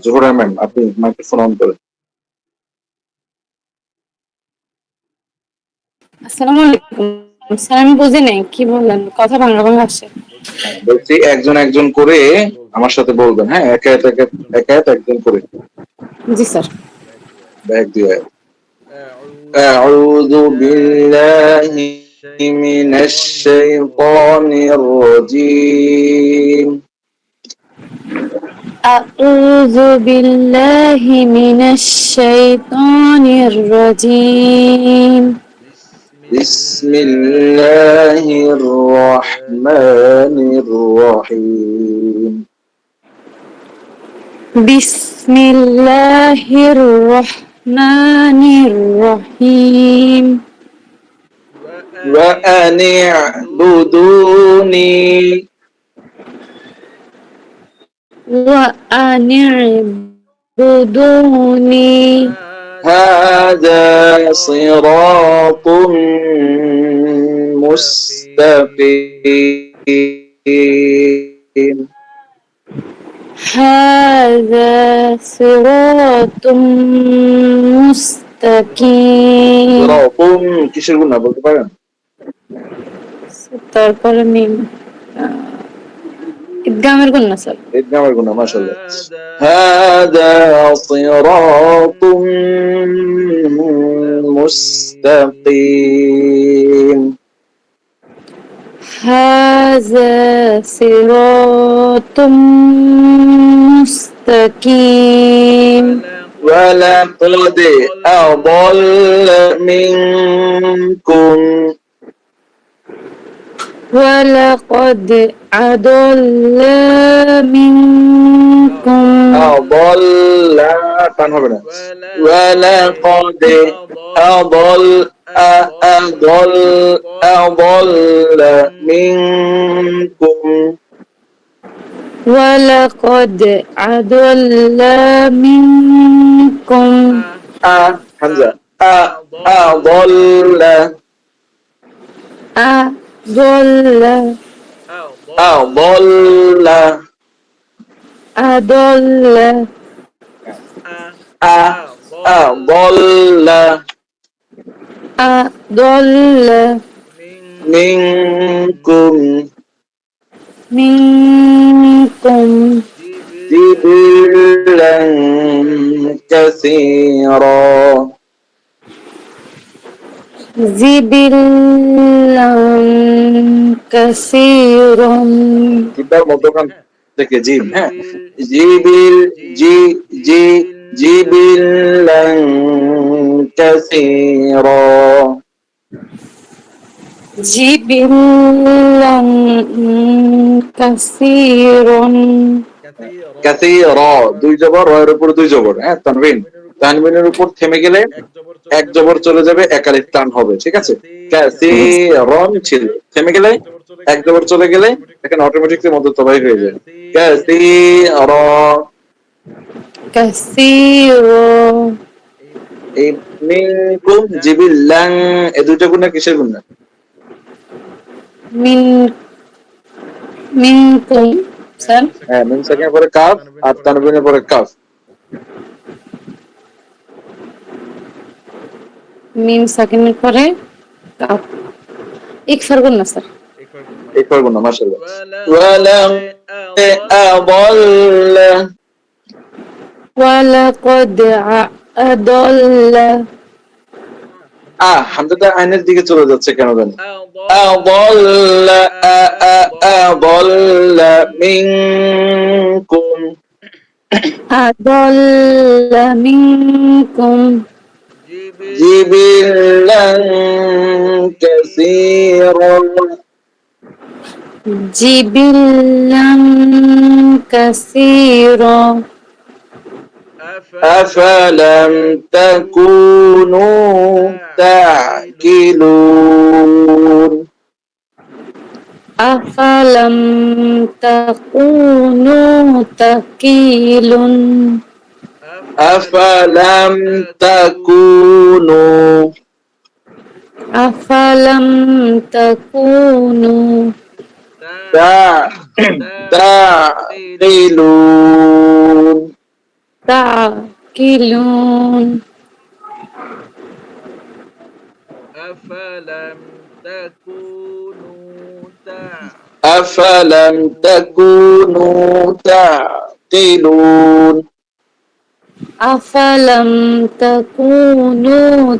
Zohra ma'am, আপনি microphone on করেন। আসসালামু আলাইকুম স্যার, আমি বুঝি নাই কি বললেন, কথা বাংলা বাংলা আসছে। বলছি একজন একজন করে আমার সাথে বলবেন, হ্যাঁ, একা একা একা একা একজন করে। জি স্যার। এক দুই আয়াত। আউযু বিল্লাহি মিনাশ শাইতানির রাজীম। আউযু বিল্লাহি মিনাশ শাইতানির রাজীম। বিসমিল্লাহির রহমানির রহিম। বিসমিল্লাহির রহমানির রহিম। ওয়া আনি'বুদুনি ওয়া আনি'বুদুনি হাযা সিরাতুম মুস্তাকিম। হাযা সিরাতুম মুস্তাকিম। সিরাতুম কিসের গুণা বলতে পারেন? তারপরে মিম ইদগামের গুণ স্যার। ইদগামের গুণা, মাশাআল্লাহ। হাযা সিরাতুম মুস্তাকিম। হাযা সিরাতুম মুস্তাকিম। ولقد أضل منكم ওয়ালাকাদ আদাল্লা মিনকুম। أضل টান হবে না। ولقد أضل أضل أضل منكم ওয়ালাকাদ আদাল্লা মিনকুম। حمزة أضل আদাল্লা أضل আদাল্লা أضل আদাল্লা منكم মিনকুম। جبلا كثيرا জিবিল্লাম কাসীরাম। জিব্বার মধ্যখান থেকে জিম, হ্যাঁ, জিবিল জি জি জিবিল্লান কাসীরা জিবিল্লাম কাসীরাম। কাসীরা, দুই জবর, রয়ের উপর দুই জবর, হ্যাঁ, তানবিন, তানবিনের উপর থেমে গেলে এক জবর চলে যাবে, এক আলিফ টান হবে, ঠিক আছে। কাসীরন ছিল, থেমে গেলে এক জবর চলে গেলে এখানে অটোমেটিকলি মধ্য তবাই হয়ে যায়। কাসীরা, কাসীরা। এই মিনকুম জিবিল্লান, এই দুইটা গুণা কিসের গুণা? মিন মিনকুম স্যার। হ্যাঁ, মিম সাকিনের পরে কাফ আর তানবিনের পরে কাফ। মিম সাকিনের পরে কাফ, ইকফার গুণ স্যার। এই করবো না, মাশাআল্লাহ। ওয়ালাম আদাল্ল ওয়ালাকাদ আদাল্লা। হামজাটা আইনের দিকে চলে যাচ্ছে কেন জানি। আদাল্ল আদাল্ল মিনকুম আদাল্লা মিনকুম। জিবিল্লান কাসীরা জিবিল্লাম কাসীরা। أفلم تكونوا تعقلون আফালাম তাকুনু তাকিলুন। أفلم تكونوا আফালাম তাকুনু تعقلون تعقلون أفلم تكونوا تعقلون أفلم تكونوا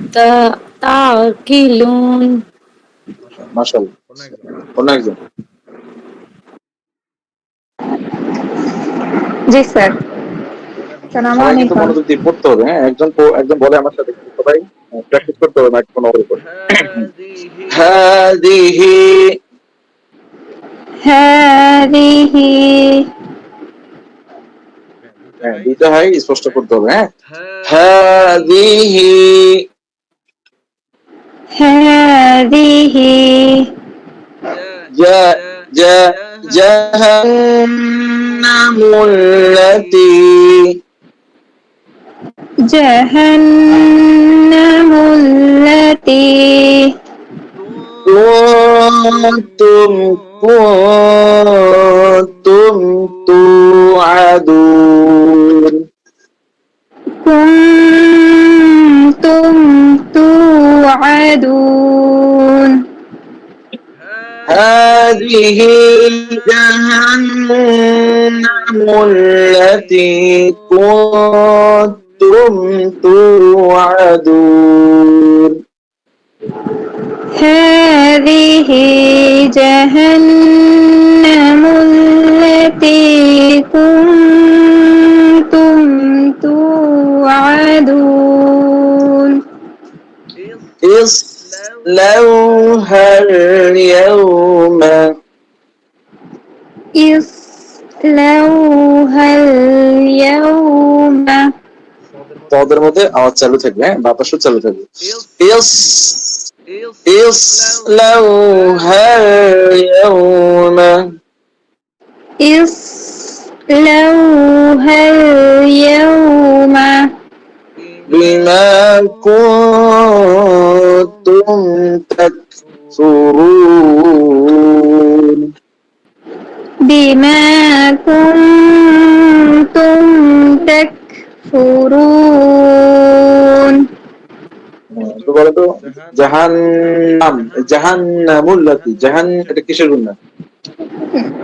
تعقلون ما شاء الله অন্য একজন জি স্যার। সালামু সবাই কিন্তু আলাইকুম। মনোযোগ দিয়ে পড়তে হবে, হ্যাঁ একজন বলে আমার সাথে সবাই প্র্যাকটিস করতে হবে মাইক্রোফোন অন করে হাদিহি হাদিহি হ্যাঁ দুইটা হাই স্পষ্ট করতে হবে, হ্যাঁ হাদিহি হাদিহি জা জা জাহান্নামুল্লাতী জাহান্নামুল্লাতী كنتم توعدون كنتم توعدون هذه جهنم التي كنتم توعدون هذه جهنم التي كنتم توعدون اصلوها اليوم اصلوها اليوم তাদের মধ্যে আওয়াজ চালু থাকবে, হ্যাঁ বাতাসও চালু থাকবে اصلوها اليوم اصلوها اليوم بما كنتم تكفرون بما كنتم تكفرون বলতো জাহান্নামুল্লাতী এটা কিসের গুণ?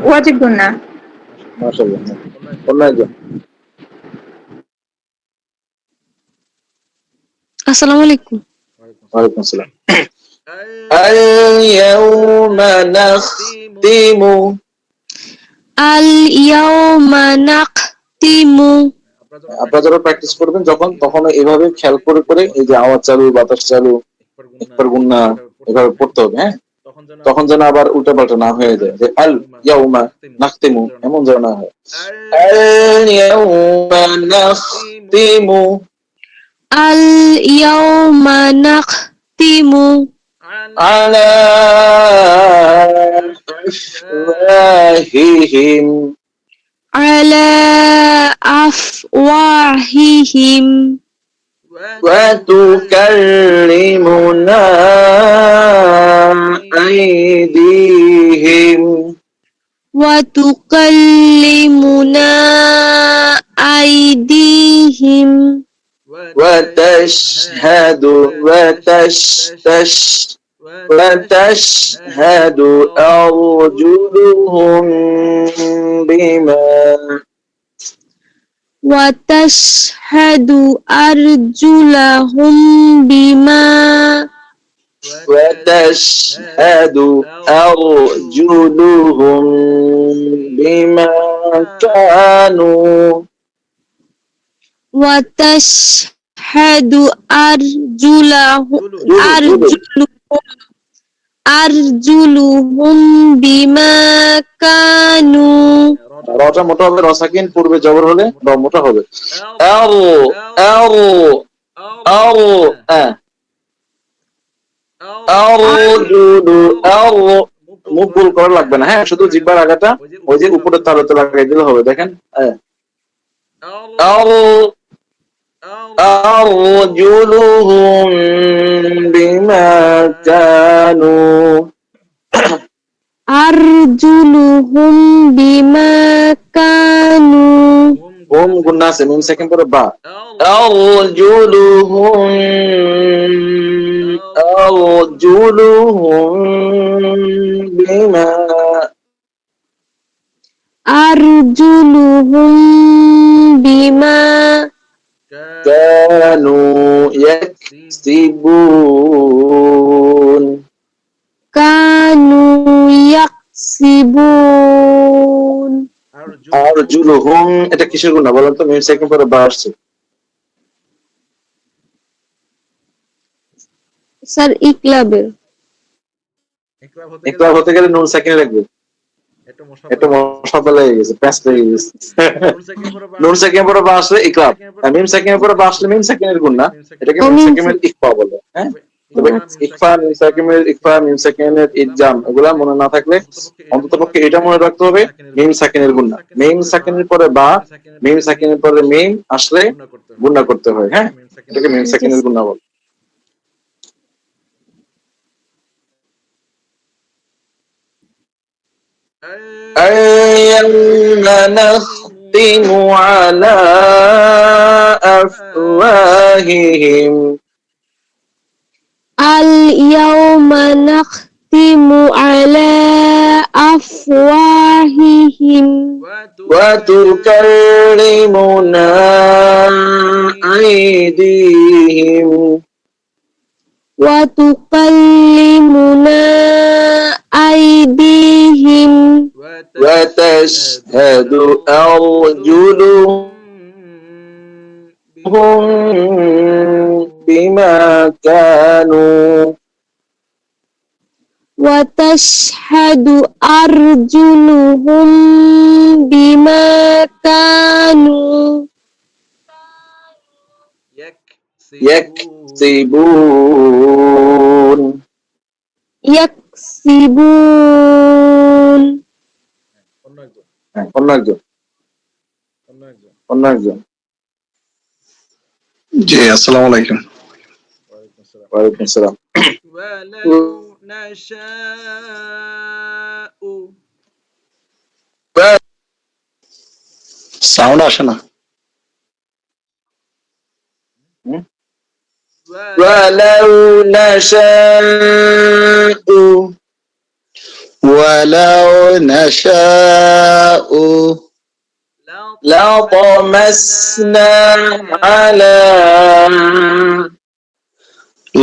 ওয়াজিব গুন্না। মাশাআল্লাহ অন্য একজন আসসালামু আলাইকুম ওয়ালাইকুম আসসালাম اليوم نختم اليوم نختم আপনারা যারা প্র্যাকটিস করবেন তখন এভাবে খেয়াল করে করে এই যে আওয়াজ চালু বাতাস চালু একবার গুন্না এভাবে পড়তে হবে, হ্যাঁ তখন যেন আবার উল্টা পাল্টা না হয়ে যায় যে আল ইয়াউমা নাখতিমু এমন যেন না হয় আল ইয়াউমা নাখতিমু اليوم نختم على أفواههم على أفواههم وتكلمنا أيديهم وتكلمنا أيديهم وتشهد أرجلهم بما وتشهد أرجلهم بما وتشهد أرجلهم بما كانوا وتشهد أرجلهم بما كانوا রটা মোটা হবে, রসাকিন পূর্বে জবর হলে র মোটা হবে মুখ গোল করা লাগবে না, হ্যাঁ শুধু জিহ্বার আগাটা ওই যে উপরের তালুতে লাগাই দিলে হবে। দেখেন أرجلهم بما كانوا আরজুলুহুম বিমা কানু হোম গুন্না আছে, মিম সেকেন্ড পরে বা। আরজুলুহুম আরজুলুহুম বিমা আরজুলুহুম বিমা কানু ইয়াকসিবুন। কানু ইয়াকসিবুন। আরজুলুহুম এটা কিসের গুণা বলেন তো? মিম সেকেন্ড পরে বা আসছে। স্যার ইকলাবের। ইকরাব হতে গেলে নুন সাকিন লাগবে। এটা মশাবা লেগে গেছে, প্যাঁচ লেগে গেছে। নুন সাকিনের পরে বা আসলে ইকরাব, আর মিম সাকিনের পরে বা আসলে মিম সাকিনের গুণা, এটাকে ও মিম মিম সাকিনের ইকফা বলে। হ্যাঁ, তবে আচ্ছা। ইকফা মিম সাকিনের ইদগাম এগুলা মনে না থাকলে অন্ততপক্ষে এটা মনে রাখতে হবে, মিম সাকিনের গুণা। মিম সাকিনের পরে বা, মিম সাকিনের পরে মিম আসলে গুণা করতে হয়। হ্যাঁ, এটাকে মিম জি সাকিনের স্যার। গুণা বলে। اليوم نختم على أفواههم আল ইয়াউমা নাখতিমু আলা আফওয়াহিহিম وتكلمنا أيديهم ওয়া তুকাল্লিমুনা আইদিহিম وتشهد أرجلهم بما كانوا ওয়া তাশহাদু আরজুলুহুম বিমা কানু يكسبون ইয়াকসিবুন। অন্য একজন অন্য একজন জি, আসসালামু আলাইকুম। ওয়ালাইকুম আসসালাম। সাউন্ড আসে না। ولو نشاء ওয়ালাউ নাশাউ لطمسنا على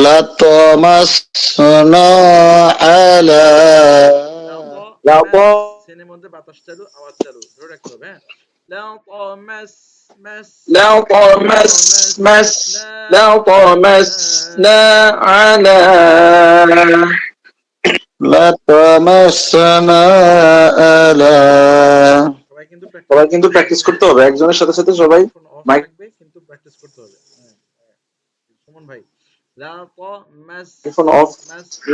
লাতামাসনা আলা لطمس لطمسنا على লাতামাসনা আলা। সবাই কিন্তু প্র্যাকটিস করতে হবে, একজনের সাথে সাথে সবাই মাইক ফোন অফ।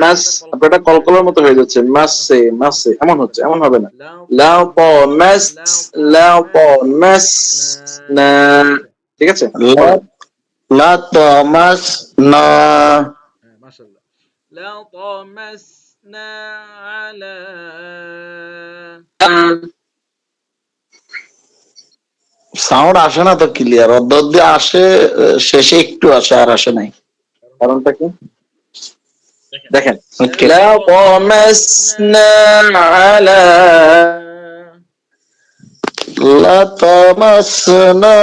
মাস আপনারটা কলকলার মতো হয়ে যাচ্ছে, মাসে মাসে এমন হচ্ছে, এমন হবে না। লাও প মাস, লাও প মাস না, ঠিক আছে? বলেন। লাতামাসনা সাউন্ড আসে না তো ক্লিয়ার, অর্ধ অর্ধে আসে, শেষে একটু আসে আর আসে নাই। কারণটা কি? দেখেন, Okay. লাও প মাসনা আলা লাতামাসনা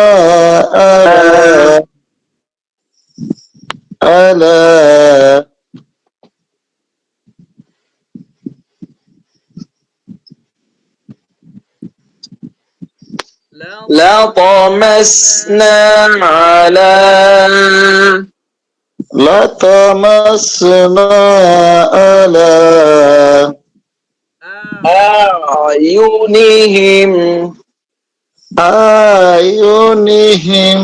আলা لطمسنا على لطمسنا على أعينهم أعينهم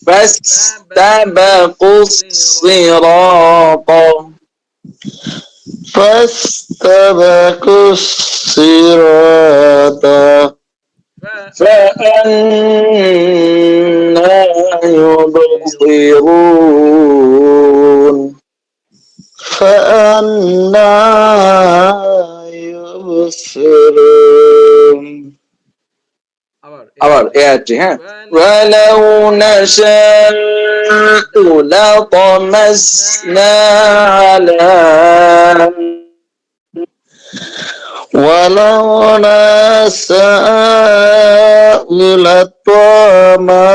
فاستبقوا الصراط فاستبقوا الصراط فأنا يبصرون فأنا আবার এই আয়াতটি, হ্যাঁ, ওয়ালাউ নাশাউ লাতামাসনা আলা ولو نشاء لطمسنا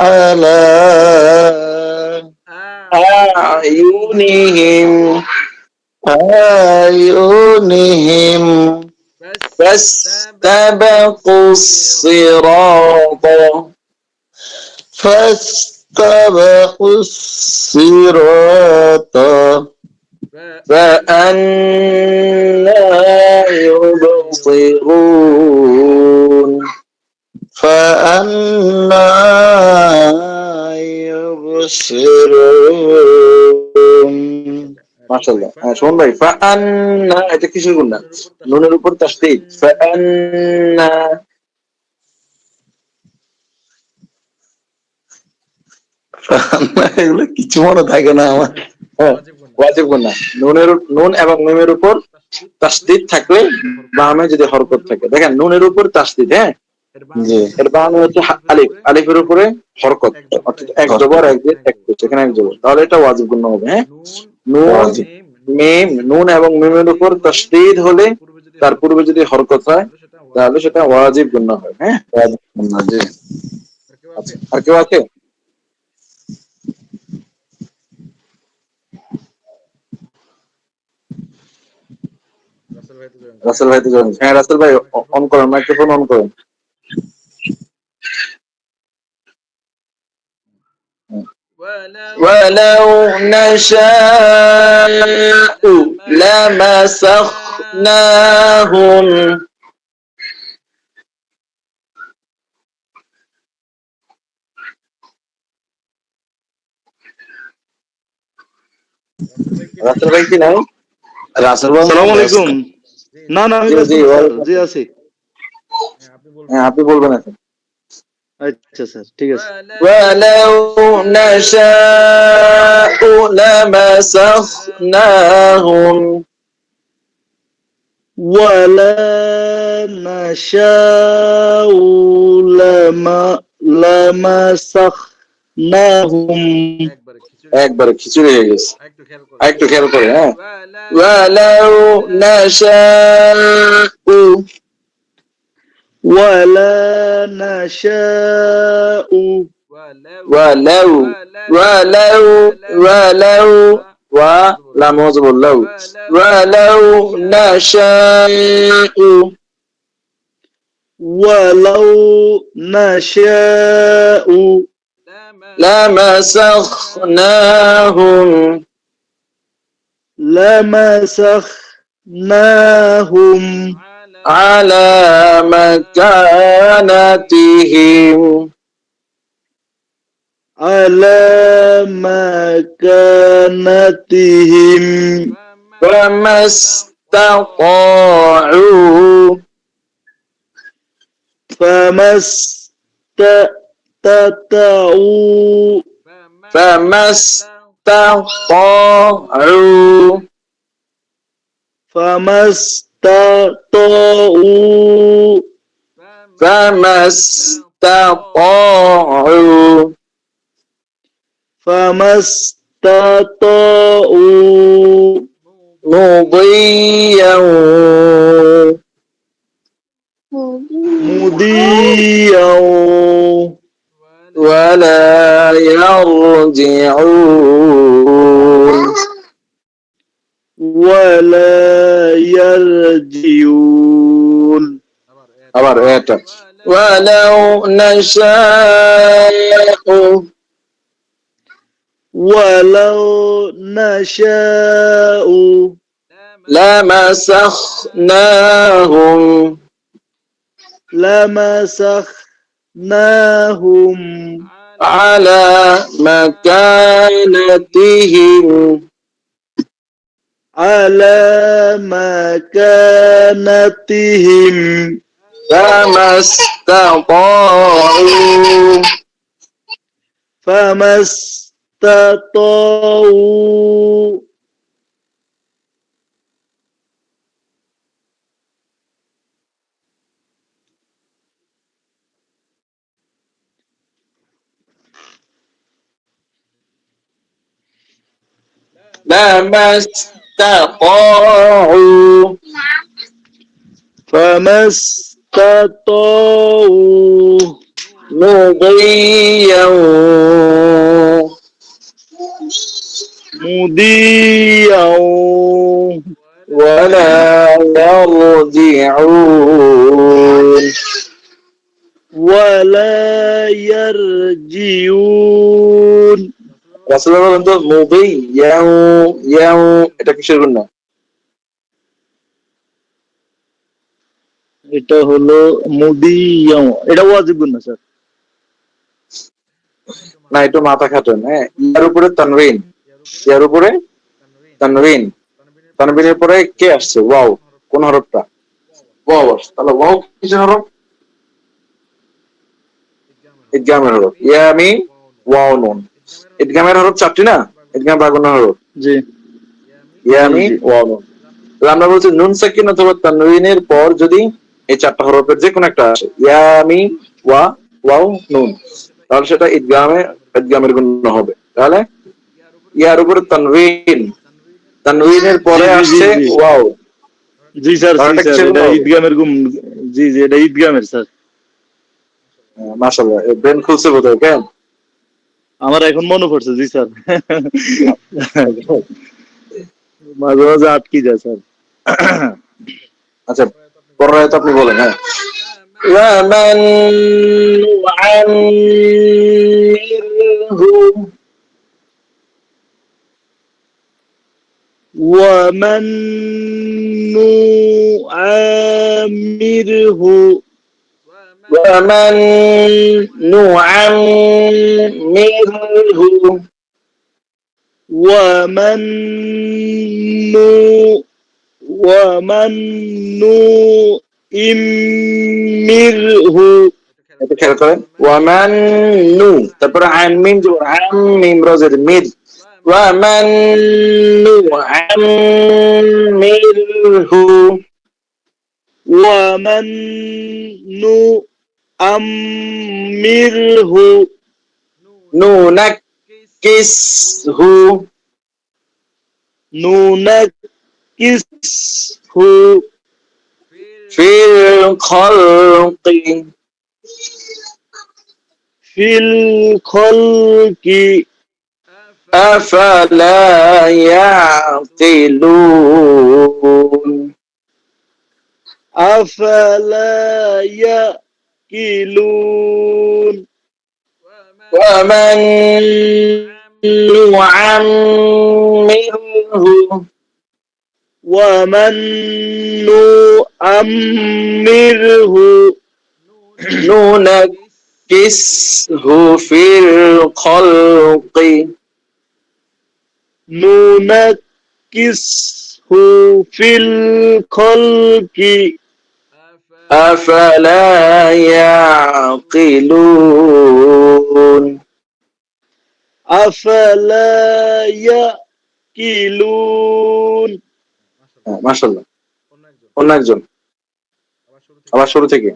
على أعينهم أعينهم فاستبقوا الصراط فاستبقوا الصراط فأنا يبصرون فأنا يبصرون মাশাআল্লাহ। হ্যাঁ, শোন ভাই, ফাআন্না এটা কিসের গুণ না? নুনের উপর তাসদীদ। ফাআন্না এগুলো কিছু মনে থাকে না আমার। হ্যাঁ, ওয়াজিব গুণ না। নুন এবং মিমের উপর তাসদীদ থাকলে বামে যদি হরকত থাকে, দেখেন নুনের উপর তাসদীদ, হ্যাঁ, জি এর বামে হচ্ছে আলিফ, আলিফের উপরে হরকত, অর্থাৎ এক জবর এক জের এক পেশ, এখানে এক জবর, তাহলে এটা ওয়াজিব গুণ হবে। হ্যাঁ, নুন ওয়াজিব। মিম, নুন এবং মিমের উপর তাসদীদ হলে তার পূর্বে যদি হরকত হয় তাহলে সেটা ওয়াজিব গুণ হয়। হ্যাঁ, জি আচ্ছা, আর কেউ আছে? রাসেল ভাই তো জানেন। হ্যাঁ, রাসেল ভাই অন করেন, মাইক্রোফোন অন করেন। ولو نشاء لمسخناهم রাসেল ভাই কি নাই? রাসেল ভাই সালামু ব্যস্ত। আলাইকুম। না না আমি জি ব্যস্ত জি, না স্যার, ওয়ালাইকুম জি আসসালাম। আছি। হ্যাঁ, আপনি বলবেন এখন। আচ্ছা স্যার, ঠিক আছে। ولو نشاء لمسخناهم ولا نشاء لمسخناهم একবারে খিচুড়ি হয়ে গেছে। একটু খেয়াল করে, হ্যাঁ, ولو نشاء ولا نشاء ولو ولو ولام وزبر لو ولو نشاء ولو نشاء لمسخناهم لمسخناهم على مكانتهم على مكانتهم فما استطاعوا فما استطاعوا فما استطاعوا فما استطاعوا فما استطاعوا فما استطاعوا مضيا مضيا ولا يرجعون ولا يرجعون আবার এটা ولو نشاء ولو نشاء لمسخناهم لمسخناهم على مكانتهم على مكانتهم فما استطاعوا فما استطاعوا لما استطاعوا فما استطاعوا مضيا مضيا ولا يرجعون ولا يرجعون রাসূলুল্লাহ বলেন তো মুদিয়াউ ইয়াউ এটা কিসের গুণা? এটা হলো মুদিয়া, এটা ওয়াজিব গুণ না স্যার। না একটু মাথা খাটেন, হ্যাঁ। ইয়ার উপরে তানবিন, ইয়ার উপরে তানবিন, তানবিনের পরে কে আসছে? ওয়াও। কোন হরফটা? ওয়াও আসছে। তাহলে ওয়াও কিসের হরফ? ইদগামের হরফ। ইয়া মিম ওয়াও নুন। ইদগামের হরফ চারটি না? ইদগাম বাগুনের হরফ জি ইয়া জি মিম জি ওয়াও নুন। তাহলে আমরা বলছি নুন সাকিন অথবা তানবিনের পর যদি এই চারটা হরফের যে কোনো একটা আসে, ইয়া মিম ওয়া ওয়াও নুন, তাহলে সেটা ইদগামের গুণ হবে। তাহলে ইয়ার উপরে তানবিন, তানবিনের জি পরে জি জি আসছে জি ওয়াও, জি স্যার, তাহলে জি এটা স্যার, কিসের গুণ এটা হবে? ঈদগামের গুম। জি জি, এটা ঈদগামের স্যার। মাশাআল্লাহ, ব্রেন খুলছে বোধহয়, কেন? আমার এখন মনে পড়ছে, জি স্যার। মাঝে মাঝে আটকে যায় স্যার। আচ্ছা, পরের আয়াত আপনি বলেন, হ্যাঁ। ومن نعمره ومن نعمره ومن نعمره ومن نو ومن نؤمره এটা খেয়াল করেন। ওয়ামান নু, তারপরে আইন মিম জবর আম মিম রজের মির, ওয়ামান নু আমিরহু ومن نؤمره নুনাক্কিসহু ننكسه ফিল খলকি في الخلق أفلا يعقلون أفلا يأكلون ومن نعمره ومن نؤمره ننكسه في الخلق ننكسه في الخلق أفلا يعقلون أفلا يأكلون মাশাআল্লাহ। অন্য একজন, আবার শুরু থেকে।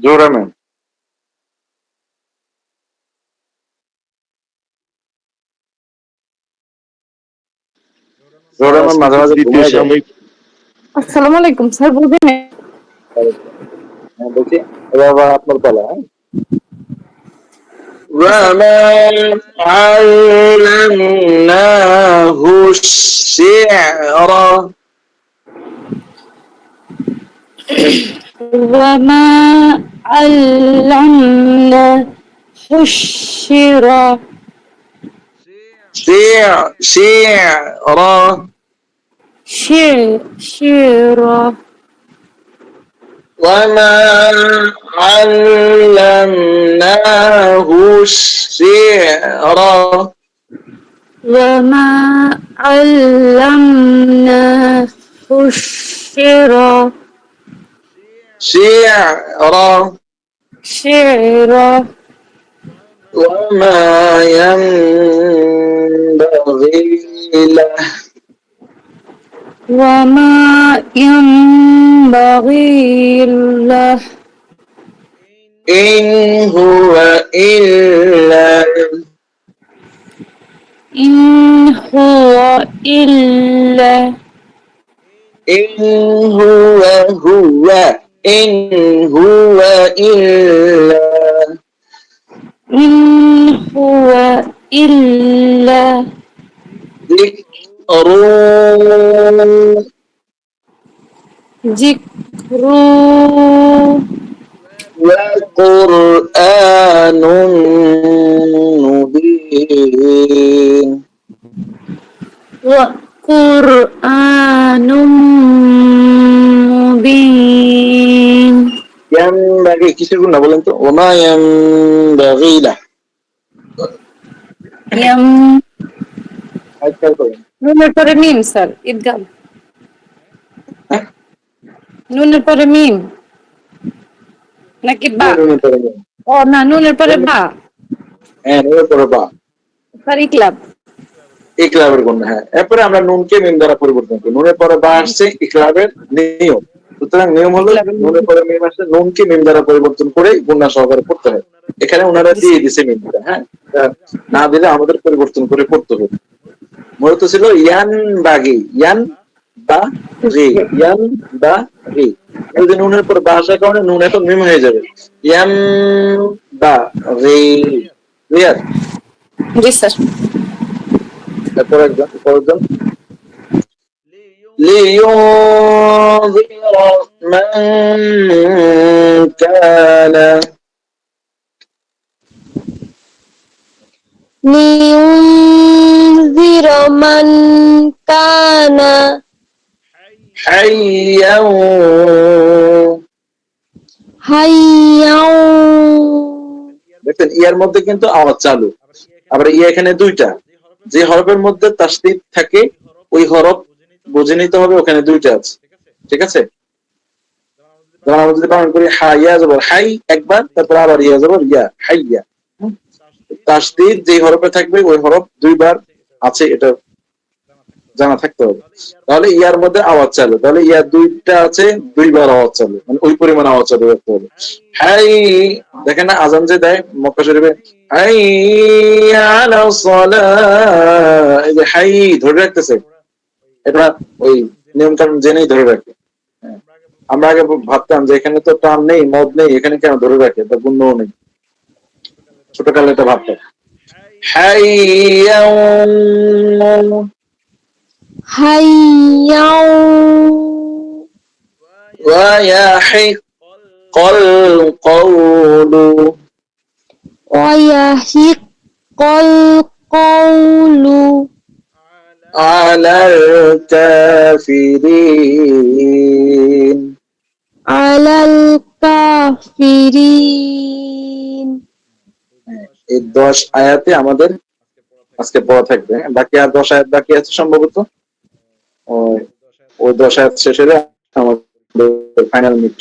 জোহরা ম্যাম। জোহরা ম্যাম মাঝে মাঝে দ্বিতীয় ঘুমিয়ে যায়। সাময়িক। আসসালামু আলাইকুম স্যার, বুঝেন? হ্যাঁ বলছি, এবার আবার আপনার পালা, হ্যাঁ। وما علمناه الشعر وما علمناه الشعر شعرا شعرا وما علمناه الشعر وما علمناه الشعر شعرا شعرا وما ينبغي له وما ينبغي له إن هو إلا إن هو إلا إن هو إن هو إلا إن هو إلا ذكر ذكر وقرآن مبين وقرآن مبين ينبغي কিসের গুণ না বলেন তো ওমা ينبغي له يم আচ্ছা করেন নুনের পরে মিম স্যার ইদগাম নুনের পরে মিম নাকি বা ও না নুনের পরে বা হ্যাঁ নুনের পরে বা স্যার ইকলাব ইকলাবের গুণ হ্যাঁ এরপরে আমরা নুনকে মিম দ্বারা পরিবর্তন করি নুনের পরে বা আসছে ইকলাবের নিয়ম সুতরাং নিয়ম হলো নুনের পরে মিম আসছে নুনকে মিম দ্বারা পরিবর্তন করে গুণা সহকারে পড়তে হয় এখানে ওনারা দিয়ে দিছে মিমটা হ্যাঁ না দিলে আমাদের পরিবর্তন করে পড়তে হবে মূলত ছিল ইয়ান বা ইয়ান বা রি যদি নুনের পর বা আসার কারণে নুন এখন মিম হয়ে যাবে ইয়ান বা রি ক্লিয়ার জি স্যার তারপর একজন لينذر من كان لينذر من كان حيا حيا দেখেন ইয়ার মধ্যে কিন্তু আওয়াজ চালু আবার ইয়া এখানে দুইটা যে হরফের মধ্যে তাসদীদ থাকে ওই হরফ বুঝে নিতে হবে ওখানে দুইটা আছে ঠিক আছে যেমন আমরা যদি বানান করি হাইয়া জবর হাই একবার তারপর আবার ইয়া জবর ইয়া হাইয়া তাসদীদ যে হরফে থাকবে ওই হরফ দুইবার আছে এটা জানা থাকতে হবে তাহলে ইয়ার মধ্যে আওয়াজ চালু তাহলে ইয়া দুইটা আছে দুইবার আওয়াজ চালু মানে ওই পরিমাণ আওয়াজ চালু করতে হবে হাই দেখেন না আজান যে দেয় মক্কা শরীফে হাই আলা সালাহ এই যে হাই ধরে রাখতেছে এটা ওই নিয়ম কানুন জেনেই ধরে রাখে আমরা আগে ভাবতাম যে এখানে তো টান নেই মদ নেই এখানে কেন ধরে রাখে তা গুণও নেই ছোটকালে এটা ভাবতাম হাইয়া حيا ويحق القول ويحق القول على الكافرين على الكافرين এই 10 আয়াতে আমাদের আজকে পড়া থাকবে বাকি আর 10 আয়াত বাকি আছে সম্ভবত ওই 10 আয়াত শেষ হলে আমাদের ফাইনাল মিট